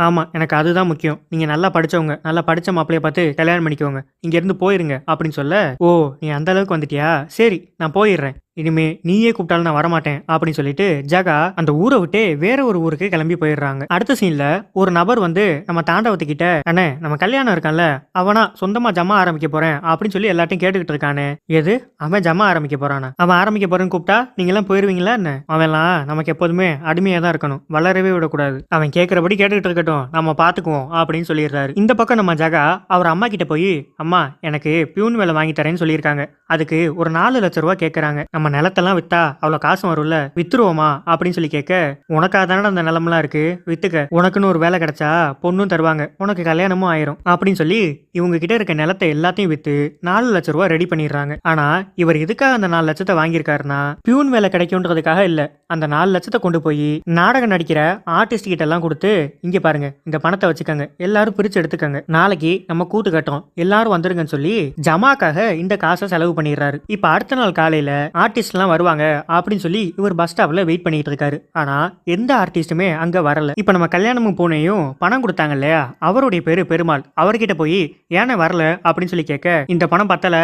ஆமா எனக்கு அதுதான் முக்கியம், நீங்க நல்லா படிச்சவங்க, நல்லா படிச்ச மாப்பிளைய பார்த்து கல்யாணம் பண்ணிக்கோங்க, இங்க இருந்து போயிருங்க அப்படின்னு சொல்ல, ஓ நீ அந்த அளவுக்கு வந்துட்டியா, சரி நான் போயிடுறேன், இனிமே நீயே கூப்பிட்டாலும் நான் வரமாட்டேன் அப்படின்னு சொல்லிட்டு ஜகா அந்த ஊரை விட்டு வேற ஒரு ஊருக்கு கிளம்பி போயிடுறாங்க. அடுத்த சீன்ல ஒரு நபர் வந்து நம்ம தாண்டவத்துக்கிட்ட, அண்ணே நம்ம கல்யாணம் இருக்கான்ல அவனா சொந்தமா ஜமா ஆரம்பிக்க போறேன் அப்படின்னு சொல்லி எல்லாத்தையும் கேட்டுக்கிட்டு இருக்கானே. எது அவன் ஜமா ஆரம்பிக்க போறானா? அவன் ஆரம்பிக்க போறேன்னு கூப்பிட்டா நீங்க எல்லாம் போயிருவீங்களா என்ன? அவன்லாம் நமக்கு எப்போதுமே அடிமையா தான் இருக்கணும், வளரவே விடக்கூடாது. அவன் கேட்கறபடி கேட்டுக்கிட்டு இருக்கட்டும், நம்ம பாத்துக்குவோம் அப்படின்னு சொல்லிடுறாரு. இந்த பக்கம் நம்ம ஜகா அவர் அம்மா கிட்ட போய், அம்மா எனக்கு பியூன் வேலை வாங்கி தரேன்னு சொல்லியிருக்காங்க, அதுக்கு ஒரு 4 லட்சம் ரூபாய் கேட்கறாங்க, நம்ம நிலத்தெல்லாம் வித்தா அவ்வளவு காசு வரும்ல, வித்துருவோமா அப்படின்னு சொல்லி கேட்க, உனக்காக தானே அந்த நிலமெல்லாம் இருக்கு, வித்துக்க, உனக்குன்னு ஒரு வேலை கிடைச்சா பொண்ணும் தருவாங்க, உனக்கு கல்யாணமும் ஆயிரும் அப்படின்னு சொல்லி இவங்க கிட்ட இருக்க நிலத்தை எல்லாத்தையும் வித்து 4 லட்சம் ரூபாய் ரெடி பண்ணிடுறாங்க. ஆனா இவர் எதுக்காக அந்த 4 லட்சத்தை வாங்கியிருக்காருன்னா பியூன் வேலை கிடைக்கும்ன்றதுக்காக இல்ல, அந்த 4 லட்சத்தை கொண்டு போய் நாடகம் நடிக்கிற ஆர்டிஸ்ட் கிட்ட எல்லாம் கொடுத்து, இங்க பாருங்க இந்த பணத்தை வச்சுக்கோங்க, எல்லாரும் பிரிச்சு எடுத்துக்கங்க, நாளைக்கு நம்ம கூத்து கட்டோம், எல்லாரும் வந்துருங்கன்னு சொல்லி ஜமாக்காக இந்த காசை செலவு பண்ணிடுறாரு. இப்ப அடுத்த நாள் காலையில ஆர்டிஸ்ட் எல்லாம் வருவாங்க அப்படின்னு சொல்லி இவர் பஸ் ஸ்டாப்ல வெயிட் பண்ணிட்டு இருக்காரு. ஆனா எந்த ஆர்டிஸ்டுமே அங்க வரல. இப்ப நம்ம கல்யாணமும் பூனையும் பணம் கொடுத்தாங்க இல்லையா, அவருடைய பேரு பெருமாள், அவர்கிட்ட போய் ஏன வரல அப்படின்னு சொல்லி கேட்க, இந்த பணம் பத்தல,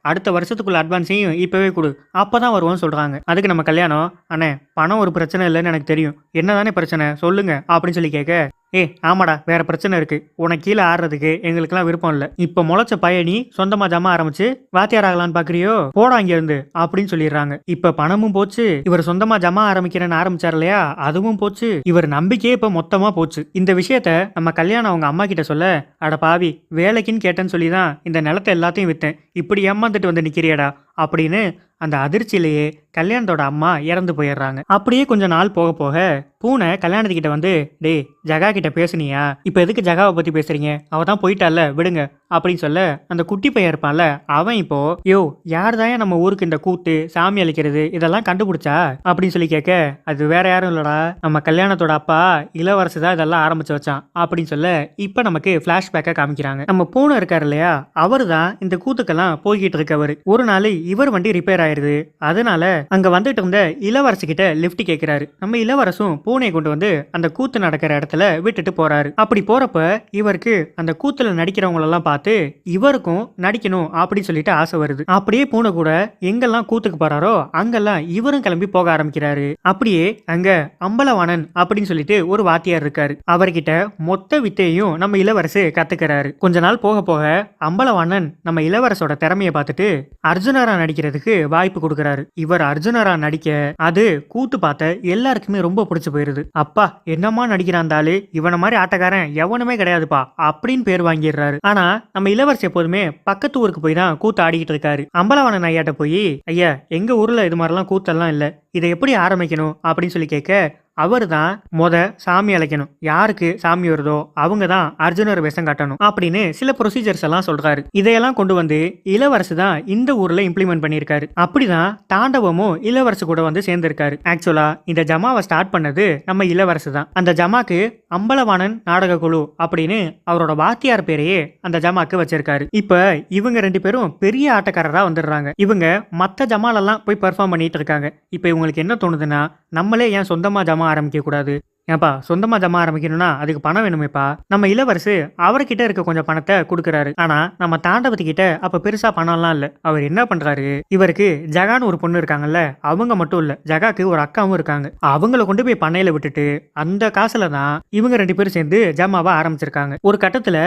அடுத்த வருஷத்துக்குள்ள அட்வான்ஸையும் இப்பவே கொடு, அப்பதான் வருவோம்னு சொல்றாங்க. அதுக்கு நம்ம கல்யாணம், அண்ணே பணம் ஒரு பிரச்சனை இல்லைன்னு எனக்கு தெரியும், என்னதானே பிரச்சனை சொல்லுங்க அப்படின்னு சொல்லி கேட்க, ஆமாடா வேற பிரச்சனை இருக்கு, உனக்கு கீழே ஆடுறதுக்கு எங்களுக்கெல்லாம் விருப்பம் இல்லை, இப்ப முளைச்ச பயணி சொந்தமா ஜமா ஆரம்பிச்சு வாத்தியார் ஆகலான்னு பாக்குறியோ, போடா இங்க இருந்து அப்படின்னு சொல்லிடுறாங்க. இப்ப பணமும் போச்சு, இவர் சொந்தமா ஜமா ஆரம்பிக்கிறேன்னு ஆரம்பிச்சார் இல்லையா, அதுவும் போச்சு, இவர் நம்பிக்கையே இப்ப மொத்தமா போச்சு. இந்த விஷயத்த நம்ம கல்யாணம் அவங்க அம்மா கிட்ட சொல்ல, அட பாவி வேலைக்குன்னு கேட்டேன்னு சொல்லிதான் இந்த நிலத்தை எல்லாத்தையும் வித்தேன், இப்படி ஏமாந்துட்டு வந்து நிக்கிறியடா அப்படின்னு அந்த அதிர்ச்சியிலேயே கல்யாணத்தோட அம்மா இறந்து போயிடுறாங்க. அப்படியே கொஞ்சம் நாள் போக போக பூனை கல்யாணத்துக்கிட்ட வந்து, டேய் ஜகா கிட்ட பேசுனியா, இப்ப எதுக்கு ஜகாவை பத்தி பேசுறீங்க, அவ தான் போயிட்டால விடுங்க அப்படின்னு சொல்ல, அந்த குட்டி பையன் இருப்பான்ல அவன் இப்போ, யோ யார் தான் நம்ம ஊருக்கு இந்த கூத்து சாமி அழிக்கிறது இதெல்லாம் கண்டுபிடிச்சா அப்படின்னு சொல்லி கேட்க, அது வேற யாரும் இல்லடா நம்ம கல்யாணத்தோட அப்பா இளவரசு தான் இதெல்லாம் ஆரம்பிச்சு வச்சான் அப்படின்னு சொல்ல, இப்ப நமக்கு பிளாஷ்பேக்கா காமிக்கிறாங்க. நம்ம பூனை இருக்காரு இல்லையா, அவரு தான் இந்த கூத்துக்கெல்லாம் போய்கிட்டு இருக்கவர். ஒரு நாள் இவர் வண்டி ரிப்பேர் ஆயிருது, அதனால அங்க வந்துட்டு இருந்த இளவரசு கிட்ட லிஃப்ட் கேட்கிறாரு. நம்ம இளவரசும் பூனையை கொண்டு வந்து அந்த கூத்து நடக்கிற இடத்துல விட்டுட்டு போறாரு. அப்படி போறப்ப இவருக்கு அந்த கூத்துல நடிக்கிறவங்க எல்லாம் பார்த்து இவருக்கும் நடிக்கணும் அப்படின்னு சொல்லிட்டு ஆசை வருது. அப்படியே பூனை கூட எங்கெல்லாம் கூத்துக்கு போறாரோ அங்கெல்லாம் இவரும் கிளம்பி போக ஆரம்பிக்கிறாரு. அப்படியே அங்க அம்பலவாணன் அப்படின்னு சொல்லிட்டு ஒரு வாத்தியார் இருக்காரு, அவர்கிட்ட மொத்த வித்தையும் நம்ம இளவரசு கத்துக்கிறாரு. கொஞ்ச நாள் போக போக அம்பலவாணன் நம்ம இளவரசோட திறமையை பார்த்துட்டு அர்ஜுனரா நடிக்கிறதுக்கு வாய்ப்பு கொடுக்கறாரு. இவர் அர்ஜுனரா நடிக்க அது கூத்து பார்த்த எல்லாருக்குமே ரொம்ப பிடிச்சு போயிருது. அப்பா என்னமா நடிக்கிறாந்தாலு, இவன மாதிரி ஆட்டக்காரன் எவனுமே கிடையாதுப்பா அப்படின்னு பேர் வாங்கிடுறாரு. ஆனா நம்ம இளவரசி எப்போதுமே பக்கத்து ஊருக்கு போய் தான் கூத்து ஆடிக்கிட்டு இருக்காரு. அம்பலவாணன் ஐயாட்ட போய், ஐயா எங்க ஊர்ல இது மாதிரிலாம் கூத்தெல்லாம் இல்ல, இதை எப்படி ஆரம்பிக்கணும் அப்படின்னு சொல்லி கேட்க, அவர் தான் சாமி அழைக்கணும், யாருக்கு சாமி வருதோ அவங்க தான் அர்ஜுனர் வேஷம் காட்டணும் அப்படின்னு சில ப்ரொசீஜர்ஸ் எல்லாம் சொல்றாரு. இதையெல்லாம் கொண்டு வந்து இளவரசு தான் இந்த ஊர்ல இம்ப்ளிமெண்ட் பண்ணியிருக்காரு. அப்படிதான் தாண்டவமும் இளவரசு கூட வந்து சேர்ந்திருக்காரு. ஆக்சுவலா இந்த ஜமாவை ஸ்டார்ட் பண்ணது நம்ம இளவரசு தான். அந்த ஜமாக்கு அம்பலவாணன் நாடக குழு அப்படின்னு அவரோட வாத்தியார் பேரையே அந்த ஜமாக்கு வச்சிருக்காரு. இப்ப இவங்க 2 பேரும் பெரிய ஆட்டக்காரரா வந்துடுறாங்க. இவங்க மத்த ஜமாலெல்லாம் போய் பெர்ஃபார்ம் பண்ணிட்டு இருக்காங்க. இப்ப இவங்களுக்கு என்ன தோணுதுன்னா, நம்மளே ஏன் சொந்தமா ஜமா ஆரம்பிக்க கூடாது, ஏன்பா சொந்தமா ஜமா ஆரம்பிக்கணும்னா அதுக்கு பணம் வேணுமேப்பா. நம்ம இளவரசு அவர்கிட்ட இருக்க கொஞ்சம் பணத்தை கொடுக்கறாரு. ஆனா நம்ம தாண்டவத்துக்கிட்ட அப்ப பெருசா பணம்லாம் இல்ல. அவர் என்ன பண்றாரு, இவருக்கு ஜகான்னு ஒரு பொண்ணு இருக்காங்கல்ல, அவங்க மட்டும் இல்ல ஜகாக்கு ஒரு அக்காவும் இருக்காங்க, அவங்கள கொண்டு போய் பண்ணையில விட்டுட்டு அந்த காசுல தான் இவங்க 2 பேரும் சேர்ந்து ஜமாவை ஆரம்பிச்சிருக்காங்க. ஒரு கட்டத்துல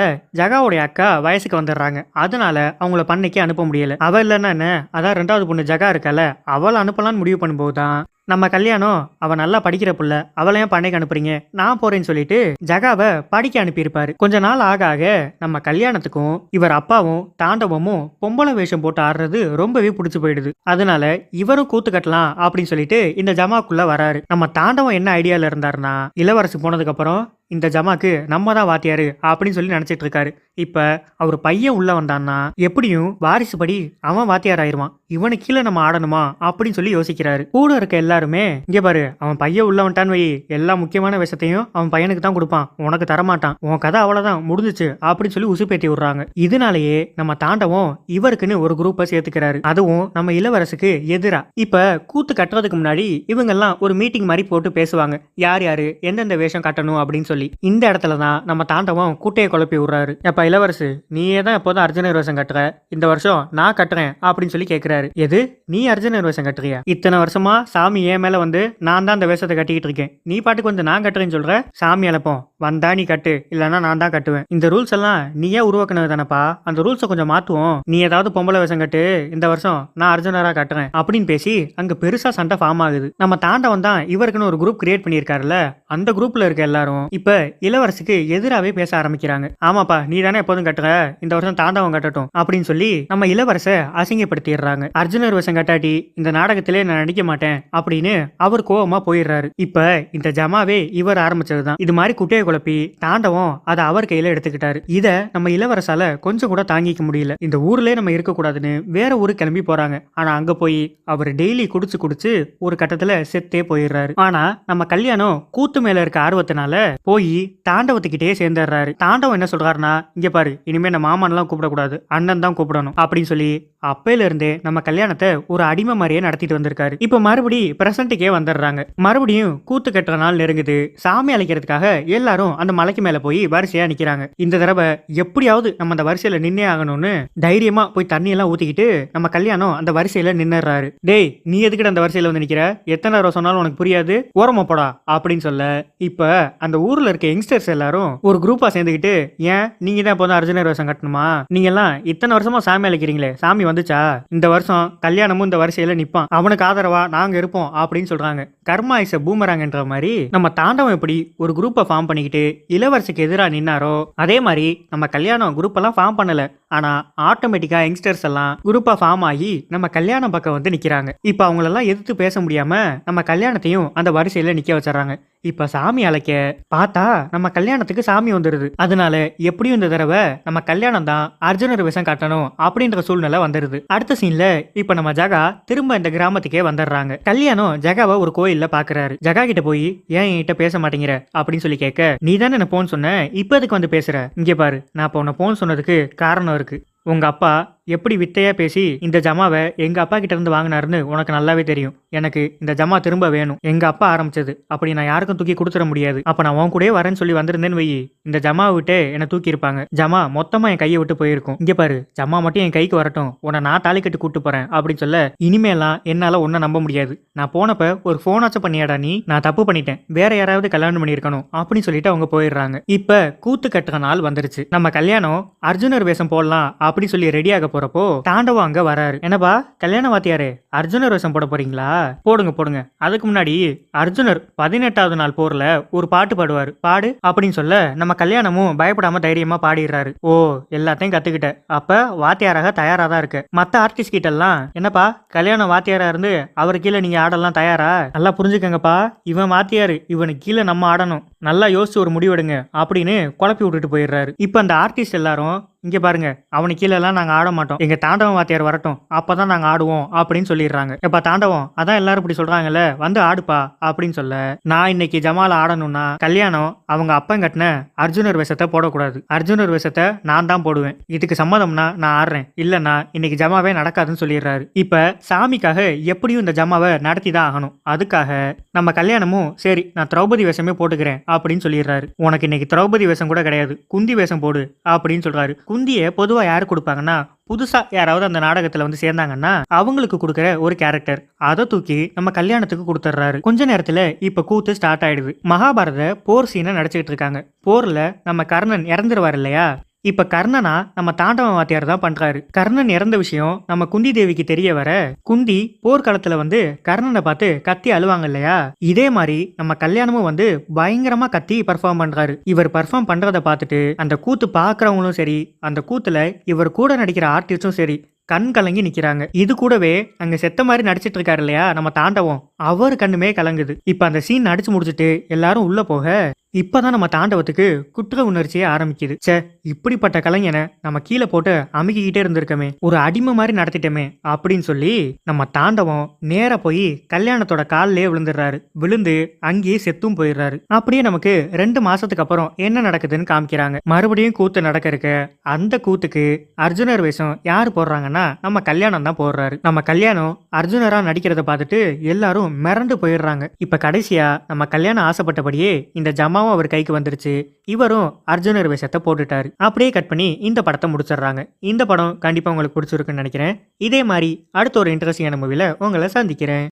ஜகாவுடைய அக்கா வயசுக்கு வந்துடுறாங்க, அதனால அவங்கள பண்ணைக்கு அனுப்ப முடியல. அவ இல்லைன்னா என்ன, அதான் 2வது பொண்ணு ஜகா இருக்கல, அவளை அனுப்பலான்னு முடிவு பண்ணும்போது தான் நம்ம கல்யாணம் அவ நல்லா படிக்கிற புள்ள, அவளை ஏன் பண்ணைக்கு அனுப்புறீங்க, நான் போறேன்னு சொல்லிட்டு ஜகாவை படிக்க அனுப்பியிருப்பாரு. கொஞ்ச நாள் ஆக ஆக நம்ம கல்யாணத்துக்கும் இவர் அப்பாவும் தாண்டவமும் பொம்பளை வேஷம் போட்டு ஆடுறது ரொம்பவே பிடிச்சு போயிடுது. அதனால இவரும் கூத்து கட்டலாம் அப்படின்னு சொல்லிட்டு இந்த ஜமாக்குள்ள வராரு. நம்ம தாண்டவம் என்ன ஐடியால இருந்தாருன்னா, இளவரசி போனதுக்கு அப்புறம் இந்த ஜமாக்கு நம்ம தான் வாத்தியாரு அப்படின்னு சொல்லி நினைச்சிட்டு இருக்காரு. இப்ப அவர் பையன் உள்ள வந்தான்னா எப்படியும் வாரிசுபடி அவன் வாத்தியார் ஆயிருவான், இவனுக்கு கீழே நம்ம ஆடணுமா அப்படின்னு சொல்லி யோசிக்கிறாரு. கூட இருக்க எல்லாருமே, இங்க பாரு அவன் பையன் உள்ள வந்துட்டான்னு வை, எல்லா முக்கியமான விஷயத்தையும் அவன் பையனுக்கு தான் கொடுப்பான், உனக்கு தரமாட்டான், உன் கதை அவ்வளவுதான் முடிஞ்சிச்சு அப்படின்னு சொல்லி உசுப்பேத்தி விடுறாங்க. இதனாலேயே நம்ம தாண்டவம் இவருக்குன்னு ஒரு குரூப்பை சேர்த்துக்கிறாரு, அதுவும் நம்ம இளவரசுக்கு எதிரா. இப்ப கூத்து கட்டுறதுக்கு முன்னாடி இவங்க எல்லாம் ஒரு மீட்டிங் மாதிரி போட்டு பேசுவாங்க, யார் யாரு எந்தெந்த வேஷம் கட்டணும் அப்படின்னு சொல்லி. சொல்லி. இந்த இடத்துல தான் நம்ம தாண்டவம் குட்டையை குழப்பி விடுறாரு. எப்ப இளவரசு, நீயே தான் எப்போதும் அர்ஜுனர் வேஷம் கட்டுற, இந்த வருஷம் நான் கட்டுறேன் அப்படின்னு சொல்லி கேட்கிறாரு. எது, நீ அர்ஜுனர் வேஷம் கட்டுறியா? இத்தனை வருஷமா சாமி ஏன் மேல வந்து நான் தான் அந்த வேஷத்தை கட்டிக்கிட்டு இருக்கேன், நீ பாட்டுக்கு வந்து நான் கட்டுறேன்னு சொல்ற. சாமி அழைப்போம், வந்தா நீ கட்டு, இல்லைன்னா நான் தான் கட்டுவேன். இந்த ரூல்ஸ் எல்லாம் நீயே உருவாக்குனது தானப்பா, அந்த ரூல்ஸை கொஞ்சம் மாத்துவோம். நீ ஏதாவது பொம்பளை வேஷம் கட்டு, இந்த வருஷம் நான் அர்ஜுனரா கட்டுறேன் அப்படின்னு பேசி அங்க பெருசா சண்டை ஃபார்ம் ஆகுது. நம்ம தாண்டவன் தான் இவருக்குன்னு ஒரு குரூப் கிரியேட் பண்ணியிருக்காருல்ல, அந்த குரூப்ல இருக்க எல்லாரும் இப்ப இளவரசுக்கு எதிராகவே பேச ஆரம்பிக்கிறாங்க. ஆமாப்பா, நீ தானே எப்போதும் கட்டுற, இந்த வருஷம் தாண்டவன் கட்டட்டும் அப்படின்னு சொல்லி நம்ம இளவரச அசிங்கப்படுத்திடுறாங்க. அர்ஜுனர் வேஷம் கட்டாட்டி இந்த நாடகத்திலே நான் நடிக்க மாட்டேன் அப்படின்னு அவர் கோவமா போயிடுறாரு. இப்ப இந்த ஜமாவே இவர் ஆரம்பிச்சதுதான். இது மாதிரி குட்டையை குழப்பி தாண்டவம் அதை அவர் கையில எடுத்துக்கிட்டாரு. இத நம்ம இளவரசால கொஞ்சம் கூட தாங்கிக்க முடியல. இந்த ஊர்லயே நம்ம இருக்க கூடாதுன்னு வேற ஊரு கிளம்பி போறாங்க. ஆனா அங்க போய் அவர் டெய்லி குடிச்சு குடிச்சு ஒரு கட்டத்துல செத்தே போயிடுறாரு. ஆனா நம்ம கல்யாணம் கூத்து மேல இருக்க ஆர்வத்தினால போய் தாண்டவத்துக்கிட்டே சேர்ந்துடுறாரு. தாண்டவம் என்ன சொல்றாருன்னா, இங்க பாரு, இனிமே நம்ம மாமன் எல்லாம் கூப்பிடக்கூடாது, அண்ணன் தான் கூப்பிடணும் அப்படின்னு சொல்லி அப்பையில இருந்தே நம்ம கல்யாணத்தை ஒரு அடிமை மாதிரியே நடத்திட்டு வந்திருக்காரு. இப்ப மறுபடி பிரசன்ட்டுக்கே வந்துடுறாங்க. மறுபடியும் கூத்து கட்டுற நாள் நெருங்குது. சாமி அழைக்கிறதுக்காக எல்லாரும் அந்த மலைக்கு மேல போய் வரிசையா நிக்கிறாங்க. இந்த தடவை எப்படியாவது நம்ம அந்த வரிசையில நின்னே ஆகணும்னு தைரியமா போய் தண்ணி எல்லாம் ஊத்திக்கிட்டு நம்ம கல்யாணம் அந்த வரிசையில நின்னுறாரு. டேய், நீ எதுக்கிட்ட அந்த வரிசையில வந்து நிக்கிற, எத்தனை தடவை சொன்னாலும் உனக்கு புரியாது, ஓரமா போடா அப்படின்னு சொல்ல, இப்ப அந்த ஊர்ல இருக்க யங்ஸ்டர்ஸ் எல்லாரும் ஒரு குரூப்பா சேர்ந்துக்கிட்டு, ஏன் நீங்க தான் இப்போ அர்ஜுனர் வேஷம் கட்டணுமா, நீங்க எல்லாம் இத்தனை வருஷமா சாமி அழைக்கிறீங்களே, சாமி வந்துச்சா, இந்த வருஷம் கல்யாணமும் இந்த வரிசையில நிப்பான், அவனுக்கு ஆதரவா நாங்க இருப்போம் அப்படின்னு சொல்றாங்க. கர்மா இஸ் எ பூமராங்கன்ற மாதிரி நம்ம தாண்டவம் எப்படி ஒரு குரூப்பை ஃபார்ம் பண்ணிக்கிட்டு இளவரசிக்கு எதிராக நின்னாரோ, அதே மாதிரி நம்ம கல்யாணம் குரூப் எல்லாம் ஃபார்ம் பண்ணல, ஆனா ஆட்டோமேட்டிக்கா யங்ஸ்டர்ஸ் எல்லாம் குரூப்பா ஃபார்ம் ஆகி நம்ம கல்யாணம் பக்கம் வந்து நிக்கிறாங்க. இப்ப அவங்களெல்லாம் எதிர்த்து பேச முடியாம நம்ம கல்யாணத்தையும் அந்த வரிசையில நிக்க வச்சிடறாங்க. இப்ப சாமி அழைக்க பார்த்தா நம்ம கல்யாணத்துக்கு சாமி வந்துருது. அதனால எப்படியும் இந்த தடவை நம்ம கல்யாணம் தான் அர்ஜுனர் வேஷம் கட்டணும் அப்படின்ற சூழ்நிலை வந்துருது. அடுத்த சீன்ல இப்ப நம்ம ஜகா திரும்ப இந்த கிராமத்துக்கே வந்துடுறாங்க. கல்யாணம் ஜகாவை ஒரு கோயில்ல பாக்குறாரு. ஜகா கிட்ட போய், ஏன் என்கிட்ட பேச மாட்டேங்கிற அப்படின்னு சொல்லி கேட்க, நீ தானே என்ன போன் சொன்ன, இப்ப எதுக்கு வந்து பேசுற, இங்க பாரு, நான் இப்ப உன்னை போன் சொன்னதுக்கு காரணம் இருக்கு. உங்க அப்பா எப்படி வித்தையா பேசி இந்த ஜமாவை எங்க அப்பா கிட்ட இருந்து வாங்கினாருன்னு உனக்கு நல்லாவே தெரியும். எனக்கு இந்த ஜமா திரும்ப வேணும். எங்க அப்பா ஆரம்பிச்சது, அப்படி நான் யாருக்கும் தூக்கி கொடுத்துட முடியாது. அப்ப நான் உன் கூடயே வரேன்னு சொல்லி வந்திருந்தேன்னு வை, இந்த ஜமாவை விட்டு என்ன தூக்கி இருப்பாங்க, ஜமா மொத்தமா என் கையை விட்டு போயிருக்கும். இங்க பாரு, ஜமா மட்டும் என் கைக்கு வரட்டும், உன்னை நான் தாலி கட்டி கூட்டு போறேன் அப்படின்னு சொல்ல, இனிமேலாம் என்னால ஒன்னும் நம்ப முடியாது. நான் போனப்ப ஒரு போனாச்சும் பண்ணியாடா நீ, நான் தப்பு பண்ணிட்டேன், வேற யாராவது கல்யாணம் பண்ணிருக்கணும் அப்படின்னு சொல்லிட்டு அவங்க போயிடுறாங்க. இப்ப கூத்து கட்டுற நாள் வந்துருச்சு. நம்ம கல்யாணம் அர்ஜுனர் வேஷம் போடலாம் அப்படின்னு சொல்லி ரெடியாக போறப்போ தாண்டவம் அங்க வராரு. என்னப்பா கல்யாண வாத்தியாரே, அர்ஜுனர் வேஷம் போட போறீங்களா, போடுங்க போடுங்க. அதுக்கு முன்னாடி அர்ஜுனர் 18வது நாள் போர்ல ஒரு பாட்டு பாடுவாரு, பாடு அப்படின்னு சொல்ல நம்ம கல்யாணமும் பயப்படாம தைரியமா பாடிடுறாரு. ஓ, எல்லாத்தையும் கத்துக்கிட்ட, அப்ப வாத்தியாராக தயாரா தான் இருக்கு. மத்த ஆர்டிஸ்ட் கிட்ட எல்லாம், என்னப்பா கல்யாணம் வாத்தியாரா இருந்து அவர் கீழே நீங்க ஆடலாம் தயாரா, நல்லா புரிஞ்சுக்கங்கப்பா, இவன் வாத்தியாரு, இவனுக்கு கீழே நம்ம ஆடணும், நல்லா யோசிச்சு ஒரு முடிவெடுங்க அப்படின்னு குழப்பி விட்டுட்டு போயிடுறாரு. இப்ப அந்த ஆர்டிஸ்ட் எல்லாரும், இங்க பாருங்க, அவனுக்கு கீழே எல்லாம் நாங்க ஆட மாட்டோம், எங்க தாண்டவம் வாத்தியார் வரட்டும், அப்பதான் நாங்க ஆடுவோம் அப்படின்னு சொல்லிடுறாங்க. எப்ப தாண்டவம், அதான் எல்லாரும் இப்படி சொல்றாங்கல்ல, வந்து ஆடுப்பா அப்படின்னு சொல்ல, நான் இன்னைக்கு ஜமால ஆடணும்னா கல்யாணம் அவங்க அப்பன் கட்டின அர்ஜுனர் வேஷத்தை போடக்கூடாது, அர்ஜுனர் வேஷத்தை நான் தான் போடுவேன், இதுக்கு சம்மதம்னா நான் ஆடுறேன், இல்லன்னா இன்னைக்கு ஜமாவே நடக்காதுன்னு சொல்லிடுறாரு. இப்ப சாமிக்காக எப்படியும் இந்த ஜமாவை நடத்தி தான் ஆகணும். அதுக்காக நம்ம கல்யாணமும் சரி நான் திரௌபதி வேஷமே போட்டுக்கிறேன் அப்படின்னு சொல்லிடுறாரு. உனக்கு இன்னைக்கு திரௌபதி வேஷம் கூட கிடையாது, குந்தி வேஷம் போடு அப்படின்னு சொல்றாரு. குந்தியை பொதுவா யாரு கொடுப்பாங்கன்னா, புதுசா யாராவது அந்த நாடகத்துல வந்து சேர்ந்தாங்கன்னா அவங்களுக்கு கொடுக்குற ஒரு கேரக்டர், அதை தூக்கி நம்ம கல்யாணத்துக்கு கொடுத்துட்றாரு. கொஞ்ச நேரத்துல இப்ப கூத்து ஸ்டார்ட் ஆயிடுது. மகாபாரத போர் சீனை நடிச்சுக்கிட்டு இருக்காங்க. போர்ல நம்ம கர்ணன் இறந்துருவார் இல்லையா, இப்ப கர்ணனா நம்ம தாண்டவ வாத்தியார் தான் பண்றாரு. கர்ணன் இறந்த விஷயம் நம்ம குந்தி தேவிக்கு தெரிய வர, குந்தி போர்க்காலத்துல வந்து கர்ணனை பார்த்து கத்தி அழுவாங்க இல்லையா, இதே மாதிரி நம்ம கல்யாணமும் வந்து பயங்கரமா கத்தி பர்ஃபார்ம் பண்றாரு. இவர் பர்ஃபார்ம் பண்றதை பார்த்துட்டு அந்த கூத்து பாக்குறவங்களும் சரி, அந்த கூத்துல இவர் கூட நடிக்கிற ஆர்டிஸ்டும் சரி கண் கலங்கி நிக்கிறாங்க. இது கூடவே அங்க செத்த மாதிரி நடிச்சிட்டு இருக்காரு இல்லையா நம்ம தாண்டவம், அவர் கண்ணுமே கலங்குது. இப்ப அந்த சீன் நடிச்சு முடிச்சுட்டு எல்லாரும் உள்ள போக, இப்பதான் நம்ம தாண்டவத்துக்கு குற்ற உணர்ச்சியே ஆரம்பிக்குது. சே, இப்படிப்பட்ட கலைஞனை நம்ம கீழே போட்டு அமுக்கிக்கிட்டே இருந்திருக்கமே, ஒரு அடிமை மாதிரி நடத்திட்டோமே அப்படின்னு சொல்லி நம்ம தாண்டவம் நேரா போய் கல்யாணத்தோட காலிலே விழுந்துடுறாரு. விழுந்து அங்கேயே செத்தும் போயிடுறாரு. அப்படியே நமக்கு 2 மாசத்துக்கு அப்புறம் என்ன நடக்குதுன்னு காமிக்கிறாங்க. மறுபடியும் கூத்து நடக்க இருக்க, அந்த கூத்துக்கு அர்ஜுனர் வேஷம் யாரு போடுறாங்கன்னா நம்ம கல்யாணம் தான் போடுறாரு. நம்ம கல்யாணம் அர்ஜுனரா நடிக்கிறத பார்த்துட்டு எல்லாரும் மிரண்டு போயிடுறாங்க. இப்ப கடைசியா நம்ம கல்யாணம் ஆசைப்பட்டபடியே இந்த ஜமா ஜமாவும் அவர் கைக்கு வந்துருச்சு. இவரும் அர்ஜுனர் வேஷத்தை போட்டுட்டாரு. அப்படியே கட் பண்ணி இந்த படத்தை முடிச்சிடுறாங்க. இந்த படம் கண்டிப்பா உங்களுக்கு பிடிச்சிருக்குன்னு நினைக்கிறேன். இதே மாதிரி அடுத்த ஒரு இன்ட்ரெஸ்டிங்கான மூவில உங்களை சந்திக்கிறேன்.